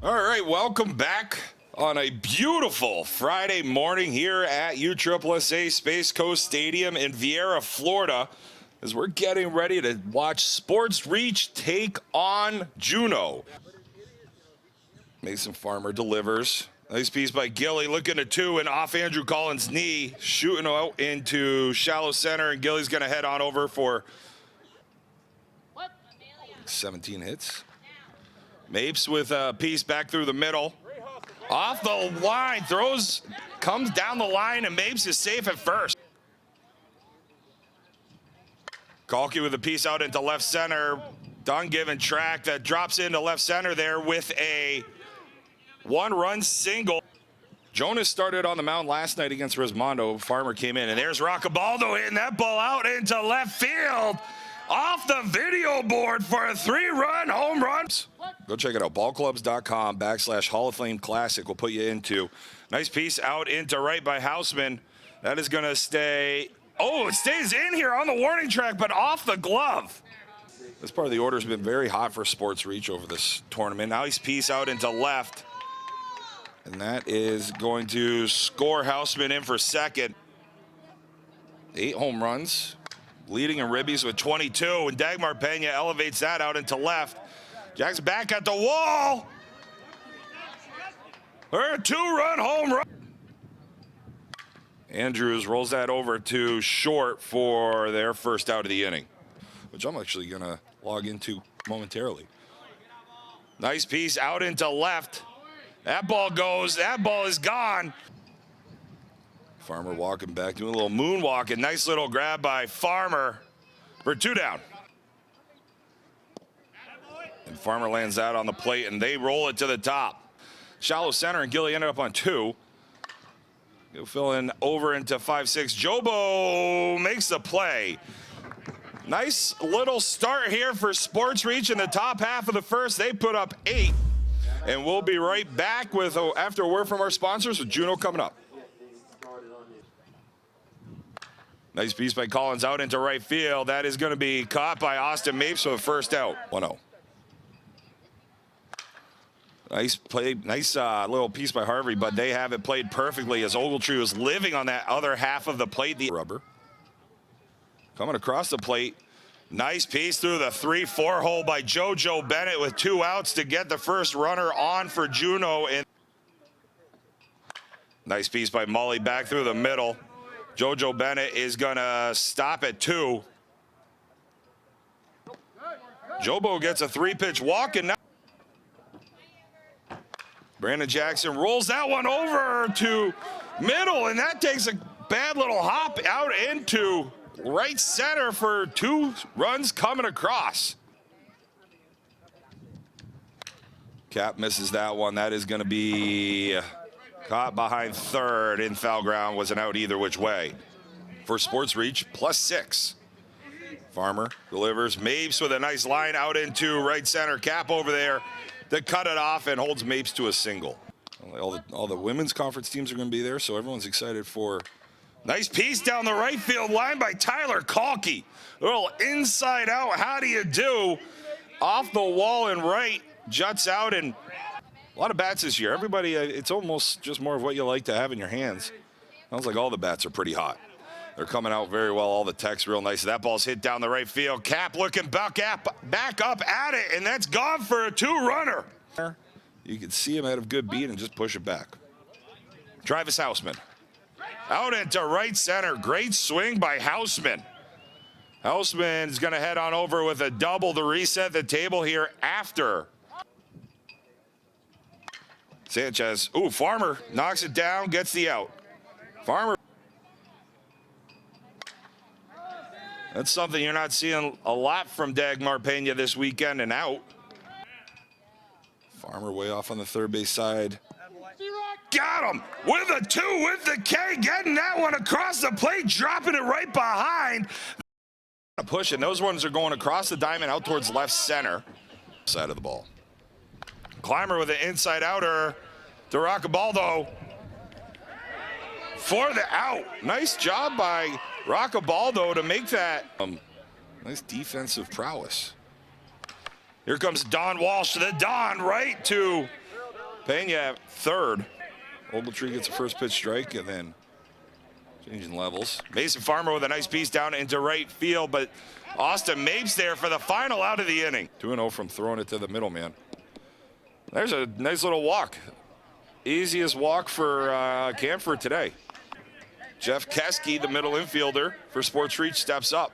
All right, welcome back on a beautiful Friday morning here at USSSA Space Coast Stadium in Viera, Florida, as we're getting ready to watch Sports Reach take on Juno. Mason Farmer delivers. Nice piece by Gilly, looking at two and off Andrew Collins' knee, shooting out into shallow center, and Gilly's going to head on over for 17 hits. Mapes with a piece back through the middle. Off the line, throws, comes down the line, and Mapes is safe at first. Kalki with a piece out into left center. Dunn giving track that drops into left center there with a one-run single. Jonas started on the mound last night against Rismondo. Farmer came in, and there's Roccabaldo hitting that ball out into left field. Off the video board for a 3-run home run. Go check it out, ballclubs.com/Hall of Fame Classic will put you into. Nice piece out into right by Houseman. That is gonna stay, oh, it stays in here on the warning track, but off the glove. This part of the order has been very hot for Sports Reach over this tournament. Nice piece out into left. And that is going to score Houseman in for second. 8 home runs. Leading in ribbies with 22, and Dagmar Pena elevates that out into left. Jack's back at the wall. Or a 2-run home run. Andrews rolls that over to short for their first out of the inning, which I'm actually gonna log into momentarily. Nice piece out into left. That ball goes, that ball is gone. Farmer walking back, doing a little moonwalk, and nice little grab by Farmer for 2 down. And Farmer lands that on the plate, and they roll it to the top. Shallow center, and Gilly ended up on 2. He'll fill in over into 5-6. Jobo makes the play. Nice little start here for Sports Reach in the top half of the first. They put up 8, and we'll be right back with after a word from our sponsors with Juno coming up. Nice piece by Collins out into right field. That is going to be caught by Austin Mapes for the first out. 1-0. Nice play, nice little piece by Harvey, but they have it played perfectly as Ogletree was living on that other half of the plate. The rubber coming across the plate. Nice piece through the 3-4 hole by JoJo Bennett with 2 outs to get the first runner on for Juno. Nice piece by Mully back through the middle. JoJo Bennett is gonna stop at 2. Jobo gets a 3-pitch walk, and now Brandon Jackson rolls that one over to middle, and that takes a bad little hop out into right center for 2 runs coming across. Cap misses that one. That is gonna be caught behind third in foul ground. Was an out either which way. For Sports Reach, +6. Farmer delivers. Mapes with a nice line out into right center. Cap over there to cut it off and holds Mapes to a single. All the women's conference teams are going to be there, so everyone's excited for. Nice piece down the right field line by Tyler Kalki. A little inside out. How do you do? Off the wall and right. Juts out, and a lot of bats this year. Everybody, it's almost just more of what you like to have in your hands. Sounds like all the bats are pretty hot. They're coming out very well. All the tech's real nice. That ball's hit down the right field. Cap looking back up at it, and that's gone for a 2-runner. You can see him at a good beat and just push it back. Travis Houseman. Out into right center. Great swing by Houseman. Houseman's going to head on over with a double to reset the table here after. Sanchez, ooh, Farmer knocks it down, gets the out. Farmer. That's something you're not seeing a lot from Dagmar Pena this weekend, and out. Farmer way off on the third base side. Got him with a 2 with the K, getting that one across the plate, dropping it right behind. Pushing, those ones are going across the diamond out towards left center. Side of the ball. Clymer with an inside outer to Roccabaldo for the out. Nice job by Roccabaldo to make that. Nice defensive prowess. Here comes Don Walsh, the Don right to Pena at third. Ogletree gets a first pitch strike and then changing levels. Mason Farmer with a nice piece down into right field, but Austin Mapes there for the final out of the inning. 2-0 from throwing it to the middle man. There's a nice little walk. Easiest walk for Camford today. Jeff Keski, the middle infielder for Sports Reach, steps up.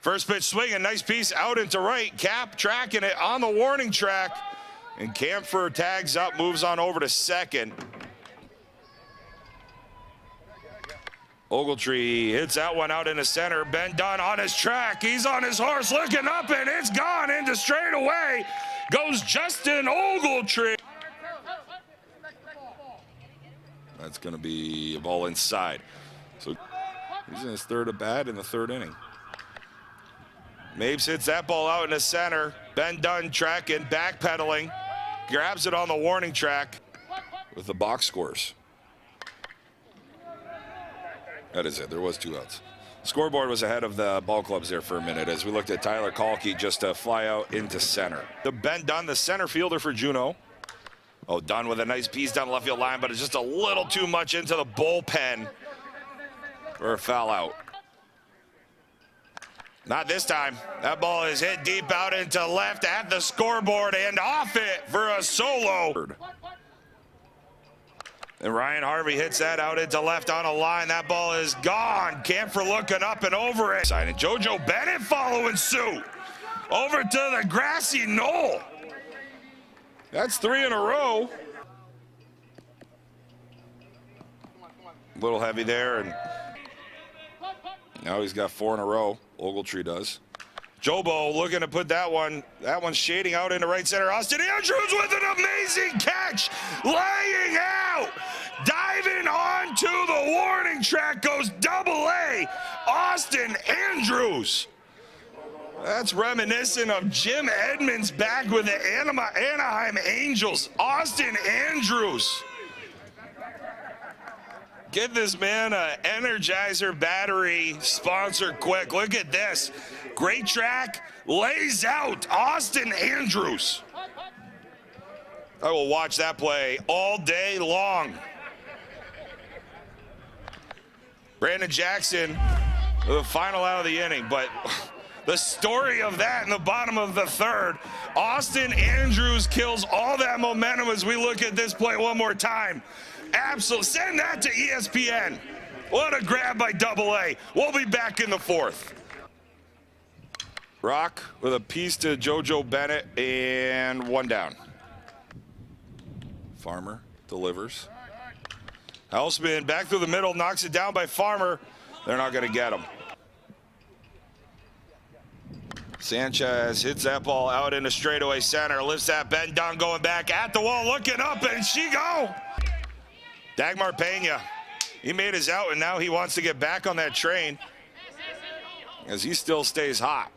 First pitch swing, a nice piece out into right. Cap tracking it on the warning track. And Camford tags up, moves on over to second. Ogletree hits that one out into center. Ben Dunn on his track. He's on his horse looking up, and it's gone into straightaway. Goes Justin Ogletree. That's going to be a ball inside. So he's in his third at bat in the third inning. Mapes hits that ball out in the center. Ben Dunn tracking, backpedaling, grabs it on the warning track with the box scores. That is it. There was 2 outs. Scoreboard was ahead of the ball clubs there for a minute as we looked at Tyler Kalki just to fly out into center. The Ben Dunn, the center fielder for Juno. Oh, Dunn with a nice piece down the left field line, but it's just a little too much into the bullpen for a foul out. Not this time. That ball is hit deep out into left at the scoreboard and off it for a solo. And Ryan Harvey hits that out into left on a line. That ball is gone. Camford looking up and over it. And JoJo Bennett following suit. Over to the grassy knoll. That's 3 in a row. A little heavy there, and now he's got 4 in a row. Ogletree does. Jobo looking to put that one. That one's shading out into right center. Austin Andrews with an amazing catch. Laying out. Diving onto the warning track goes AA. Austin Andrews. That's reminiscent of Jim Edmonds back with the Anaheim Angels. Austin Andrews. Get this man an Energizer battery sponsor quick. Look at this. Great track, lays out Austin Andrews. I will watch that play all day long. Brandon Jackson, the final out of the inning, but the story of that in the bottom of the third, Austin Andrews kills all that momentum as we look at this play one more time. Absolutely, send that to ESPN. What a grab by AA. We'll be back in the fourth. Rock with a piece to JoJo Bennett and 1 down. Farmer delivers. Houseman back through the middle, knocks it down by Farmer. They're not going to get him. Sanchez hits that ball out into straightaway center, lifts that Ben Dunn going back at the wall, looking up, and she go. Dagmar Pena, he made his out, and now he wants to get back on that train as he still stays hot.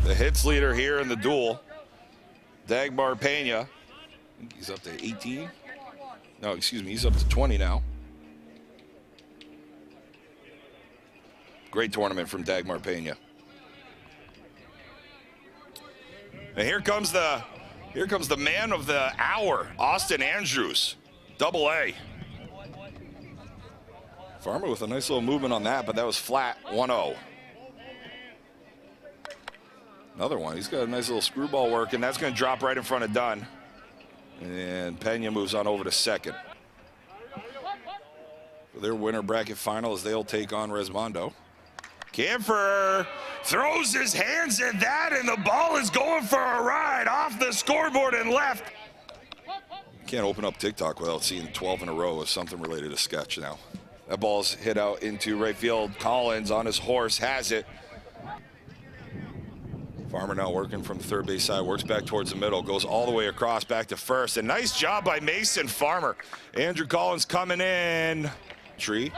The hits leader here in the duel, Dagmar Pena. I think he's up to 18. No, excuse me, he's up to 20 now. Great tournament from Dagmar Pena. And here comes the man of the hour, Austin Andrews, AA. Farmer with a nice little movement on that, but that was flat, 1-0. Another one, he's got a nice little screwball work, and that's going to drop right in front of Dunn. And Pena moves on over to second. For their winner bracket final as they'll take on Resmondo. Camford throws his hands at that, and the ball is going for a ride off the scoreboard and left. Can't open up TikTok without seeing 12 in a row of something related to sketch now. That ball's hit out into right field. Collins on his horse has it. Farmer now working from the third base side, works back towards the middle, goes all the way across back to first. A nice job by Mason Farmer. Andrew Collins coming in. Tree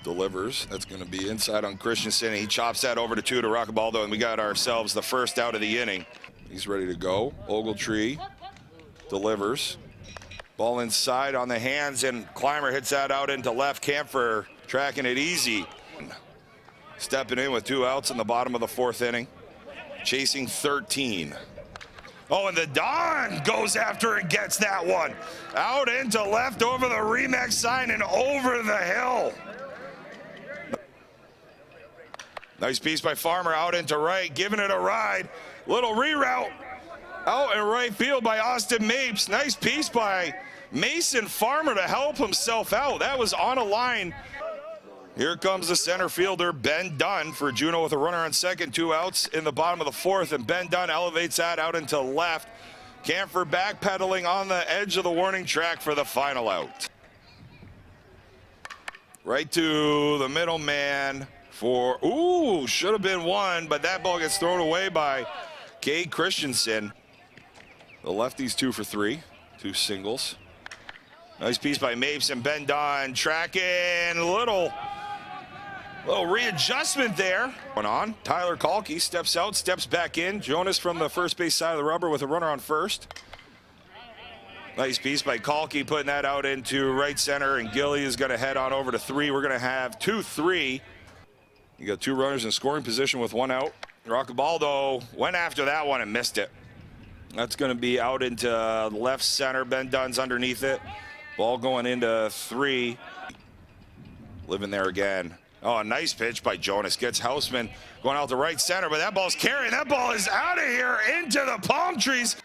delivers. That's going to be inside on Christensen. He chops that over to 2 to Roccabaldo, and we got ourselves the first out of the inning. He's ready to go. Ogletree delivers. Ball inside on the hands, and Clymer hits that out into left. Camford tracking it easy. Stepping in with 2 outs in the bottom of the 4th inning. Chasing 13. Oh, and the Don goes after and gets that one. Out into left over the Remax sign and over the hill. Nice piece by Farmer out into right, giving it a ride. Little reroute out in right field by Austin Mapes. Nice piece by Mason Farmer to help himself out. That was on a line. Here comes the center fielder, Ben Dunn, for Juno with a runner on second, 2 outs in the bottom of the fourth, and Ben Dunn elevates that out into left. Camphor backpedaling on the edge of the warning track for the final out. Right to the middleman for, ooh, should have been one, but that ball gets thrown away by Cade Christensen. The lefties 2 for 3, 2 singles. Nice piece by Mapes and Ben Dunn tracking, little readjustment there. Going on, Tyler Kalki steps out, steps back in. Jonas from the first base side of the rubber with a runner on first. Nice piece by Kalki putting that out into right center, and Gilly is going to head on over to 3. We're going to have 2-3. You got 2 runners in scoring position with 1 out. Roccabaldo went after that one and missed it. That's going to be out into left center. Ben Dunn's underneath it. Ball going into 3. Living there again. Oh, a nice pitch by Jonas. Gets Houseman going out to right center, but that ball's carrying. That ball is out of here into the palm trees.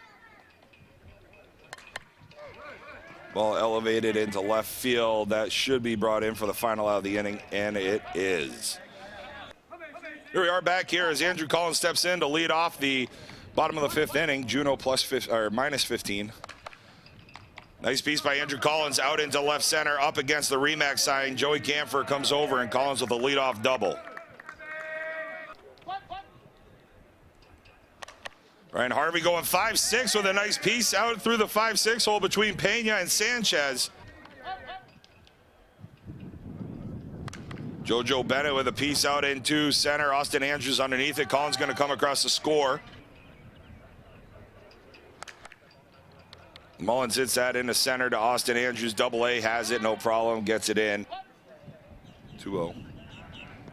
Ball elevated into left field. That should be brought in for the final out of the inning, and it is. Here we are back here as Andrew Collins steps in to lead off the bottom of the 5th inning. Juno minus 15. Nice piece by Andrew Collins out into left center, up against the Remax sign. Joey Camphor comes over, and Collins with a leadoff double. Ryan Harvey going 5-6 with a nice piece out through the 5-6 hole between Pena and Sanchez. JoJo Bennett with a piece out into center. Austin Andrews underneath it. Collins going to come across the score. Mullins hits that into center to Austin Andrews. Double-A has it, no problem, gets it in. 2-0.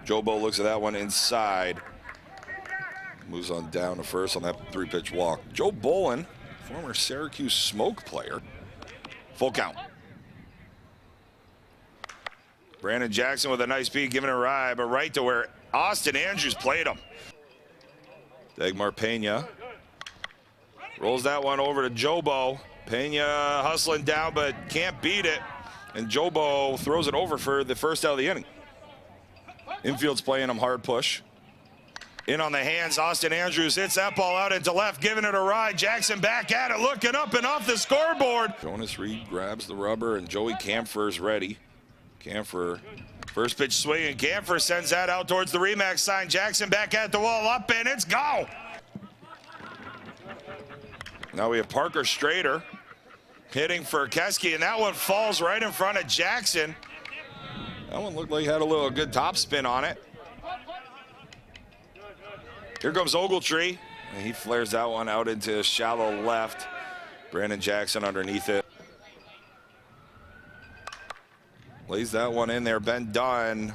Jobo looks at that one inside. Moves on down to first on that 3-pitch walk. Joe Bolin, former Syracuse Smoke player. Full count. Brandon Jackson with a nice beat, giving it a ride, but right to where Austin Andrews played him. Dagmar Pena rolls that one over to Jobo. Pena hustling down, but can't beat it. And Jobo throws it over for the first out of the inning. Infield's playing him hard push. In on the hands, Austin Andrews hits that ball out into left, giving it a ride. Jackson back at it, looking up and off the scoreboard. Jonas Reed grabs the rubber, and Joey Camphor's ready. Camphor, first pitch swing, and Camphor sends that out towards the Remax sign. Jackson back at the wall, up, and it's go. Now we have Parker Strader hitting for Keski, and that one falls right in front of Jackson. That one looked like it had a little good top spin on it. Here comes Ogletree, and he flares that one out into shallow left. Brandon Jackson underneath it. Lays that one in there. Ben Dunn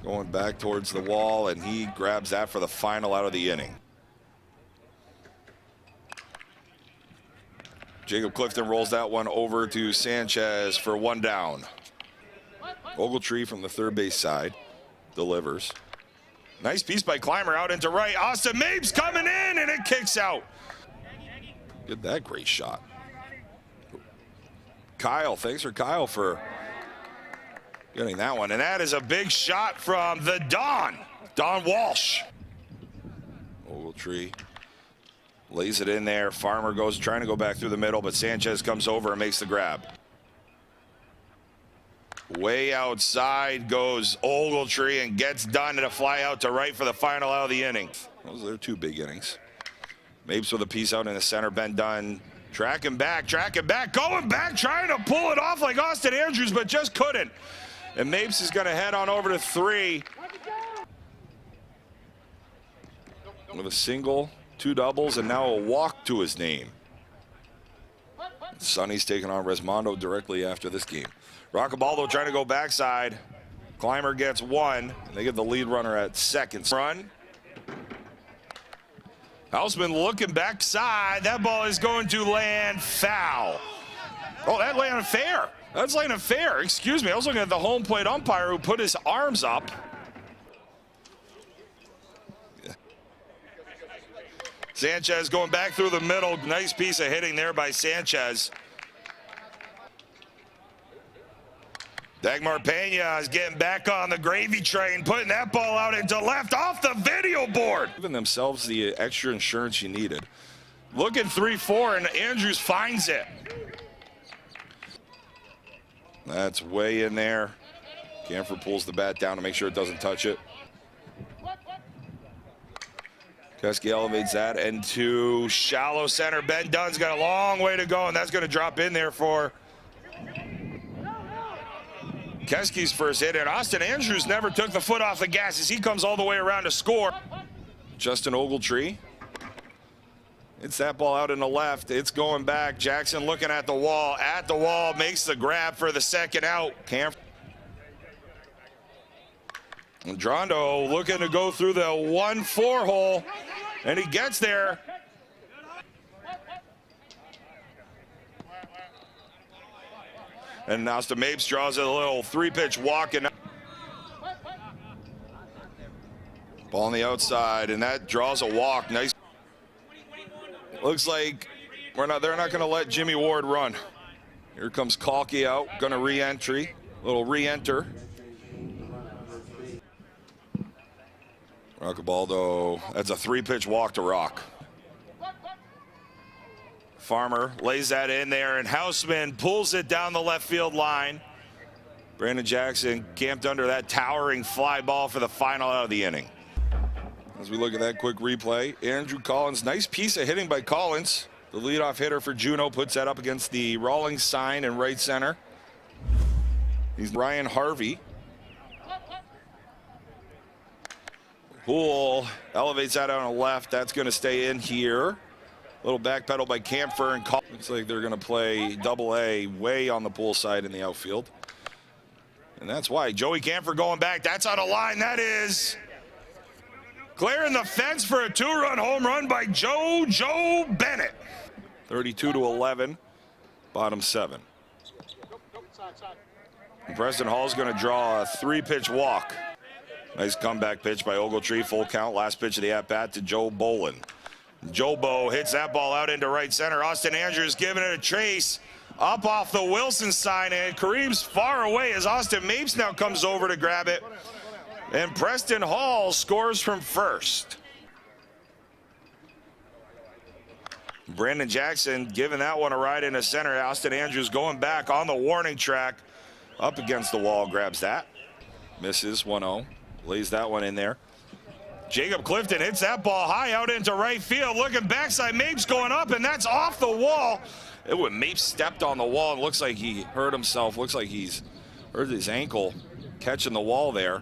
going back towards the wall, and he grabs that for the final out of the inning. Jacob Clifton rolls that one over to Sanchez for 1 down. Ogletree from the third base side delivers. Nice piece by Clymer out into right. Austin Mapes coming in, and it kicks out. Get that great shot. Kyle, thanks for Kyle for getting that one. And that is a big shot from the Don Walsh. Ogletree lays it in there. Farmer goes trying to go back through the middle, but Sanchez comes over and makes the grab. Way outside goes Ogletree and gets done to fly out to right for the final out of the inning. Those are 2 big innings. Mapes with a piece out in the center. Ben Dunn tracking back, going back, trying to pull it off like Austin Andrews, but just couldn't. And Mapes is going to head on over to 3. With a single, 2 doubles, and now a walk to his name. Sonny's taking on Resmondo directly after this game. Roccabaldo trying to go backside. Clymer gets 1, and they get the lead runner at second. Run. Houseman looking backside. That ball is going to land foul. Oh, that landed fair. That's landed fair. Excuse me. I was looking at the home plate umpire who put his arms up. Sanchez going back through the middle. Nice piece of hitting there by Sanchez. Dagmar Pena is getting back on the gravy train, putting that ball out into left off the video board. Giving themselves the extra insurance you needed. Looking 3-4, and Andrews finds it. That's way in there. Camphor pulls the bat down to make sure it doesn't touch it. Keski elevates that into shallow center. Ben Dunn's got a long way to go, and that's going to drop in there for Keski's first hit. And Austin Andrews never took the foot off the gas as he comes all the way around to score. Justin Ogletree. It's that ball out in the left. It's going back. Jackson looking at the wall. At the wall, makes the grab for the second out. Androndo looking to go through the 1-4 hole, and he gets there. And Austin Mapes draws a little 3-pitch walk, and ball on the outside, and that draws a walk. Nice. Looks like they're not going to let Jimmy Ward run. Here comes Kalki out, going to re-enter. Roccabaldo, that's a 3-pitch walk to Rock. Farmer lays that in there, and Houseman pulls it down the left field line. Brandon Jackson camped under that towering fly ball for the final out of the inning. As we look at that quick replay, Andrew Collins, nice piece of hitting by Collins. The leadoff hitter for Juno puts that up against the Rawlings sign in right center. He's Ryan Harvey. Poole elevates that out on the left. That's going to stay in here. Little back pedal by Camphor, and looks like they're going to play Double-A way on the Poole side in the outfield. And that's why Joey Camphor going back. That's on a line. That is clearing the fence for a 2-run home run by Joe Bennett. 32-11, bottom 7. And Preston Hall's going to draw a 3-pitch walk. Nice comeback pitch by Ogletree, full count. Last pitch of the at-bat to Joe Bolin. Joe Bo hits that ball out into right center. Austin Andrews giving it a chase up off the Wilson sign, and Kareem's far away as Austin Mapes now comes over to grab it. And Preston Hall scores from first. Brandon Jackson giving that one a ride into center. Austin Andrews going back on the warning track. Up against the wall, grabs that. Misses 1-0. Lays that one in there. Jacob Clifton hits that ball high out into right field. Looking backside, Mapes going up, and that's off the wall. Mapes stepped on the wall and looks like he hurt himself. Looks like he's hurt his ankle catching the wall there.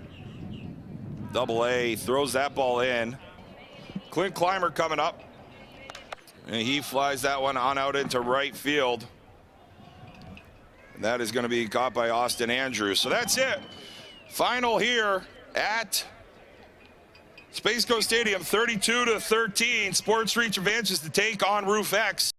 Double-A throws that ball in. Clint Clymer coming up. And he flies that one on out into right field. And that is going to be caught by Austin Andrews. So that's it. Final here at Space Coast Stadium, 32-13. Sports Reach advances to take on Roof X.